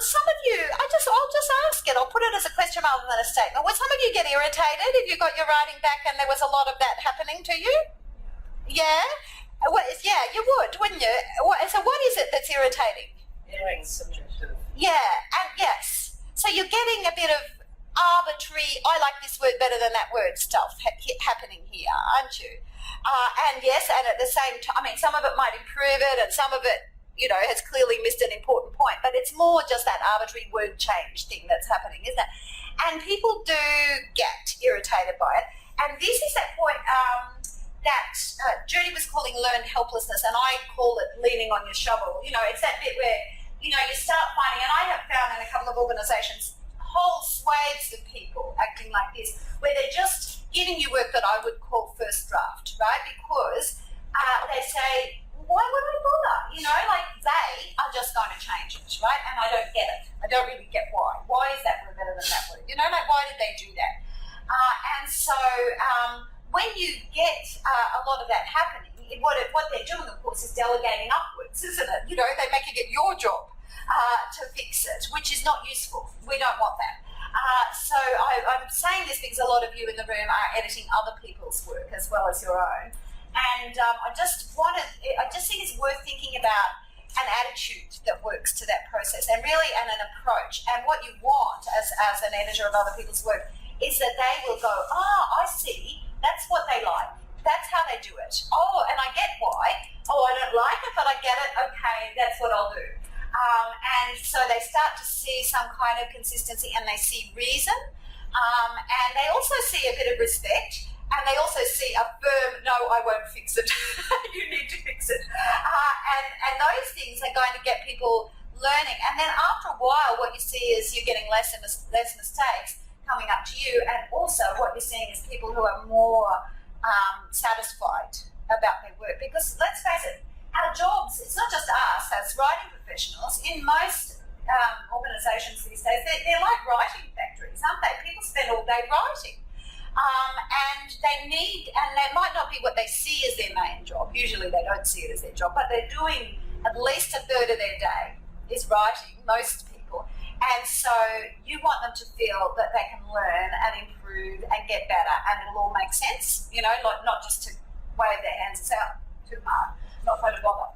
some of you, I'll just ask it. I'll put it as a question rather than a statement. Would some of you get irritated if you got your writing back and there was a lot of that happening to you? Yeah? Yeah, you would, wouldn't you? So what is it that's irritating? Feeling subjective. Yeah, and yes. So you're getting a bit of arbitrary, I like this word better than that word stuff happening here, aren't you? And yes, and at the same time, I mean, some of it might improve it and some of it, you know, has clearly missed an important point, but it's more just that arbitrary word change thing that's happening, isn't it? And people do get irritated by it. And this is that point that Judy was calling learned helplessness, and I call it leaning on your shovel. You know, it's that bit where, you know, you start finding, and I have found in a couple of organisations, whole swathes of people acting like this, where they're just giving you work that I would call first draft, right? Because they say, why would I bother? You know, like they are just going to change it, right? And I don't get it. I don't really get why. Why is that word better than that word? You know, like why did they do that? And so when you get a lot of that happening, what they're doing, of course, is delegating upwards, isn't it? You know, they're making it your job to fix it, which is not useful. We don't want that. So I'm saying this because a lot of you in the room are editing other people's work as well as your own. And I just think it's worth thinking about an attitude that works to that process and really an approach. And what you want as an editor of other people's work is that they will go, I see, that's what they like. That's how they do it. Oh, and I get why. Oh, I don't like it, but I get it. Okay, that's what I'll do. And so they start to see some kind of consistency and they see reason. And they also see a bit of respect. And they also see a firm, no, I won't fix it. You need to fix it. And those things are going to get people learning. And then after a while, what you see is you're getting less and less mistakes coming up to you. And also what you're seeing is people who are more satisfied about their work. Because let's face it, our jobs, it's not just us as writing professionals. In most organisations these days, they're like writing factories, aren't they? People spend all day writing. And that might not be what they see as their main job. Usually they don't see it as their job, but they're doing at least a third of their day is writing, most people. And so you want them to feel that they can learn and improve and get better and it'll all make sense, you know, not just to wave their hands and say, oh, too hard, not going to bother.